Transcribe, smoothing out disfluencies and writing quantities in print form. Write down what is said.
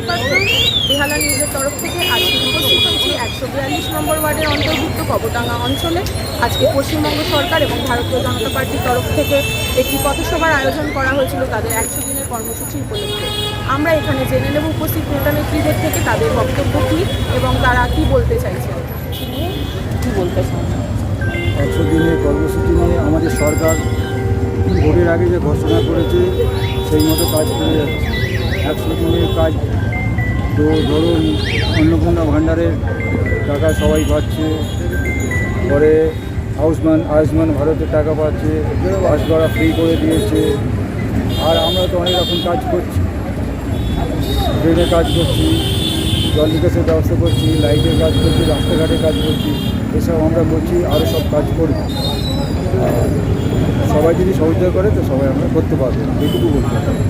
মুখোপাধ্যায়, বেহালা নিউজের তরফ থেকে আজকে উপস্থিত হয়েছি 142 নম্বর ওয়ার্ডের অন্তর্ভুক্ত কবরডাঙ্গা অঞ্চলে। আজকে পশ্চিমবঙ্গ সরকার এবং ভারতীয় জনতা পার্টির তরফ থেকে একটি পথসভার আয়োজন করা হয়েছিল তাদের 100 দিনের কর্মসূচি উপলক্ষে। আমরা এখানে জেনে নেব উপস্থিত নেতা নেত্রীদের থেকে তাদের বক্তব্য কী এবং তারা কী বলতে চাইছেন, কী বলতে চান। 100 দিনের কর্মসূচি নিয়ে আমাদের সরকার ভোটের আগে যে ঘোষণা করেছে সেই মতো কাজ করে যাচ্ছে। 100 দিনের কাজ তো ধরুন অন্নপূর্ণা ভাণ্ডারের টাকা সবাই পাচ্ছে, পরে আয়ুষ্মান ভারতের টাকা পাচ্ছে, বাস ভাড়া ফ্রি করে দিয়েছে। আর আমরা তো অনেক রকম কাজ করছি, ট্রেনের কাজ করছি, জল নিকাশের ব্যবস্থা করছি, লাইটের কাজ করছি, রাস্তাঘাটের কাজ করছি, এসব আমরা করছি, আরও সব কাজ করব। আর সবাই যদি সহযোগিতা করে তো সবাই আমরা করতে পারবো, এইটুকু বলতে পারি।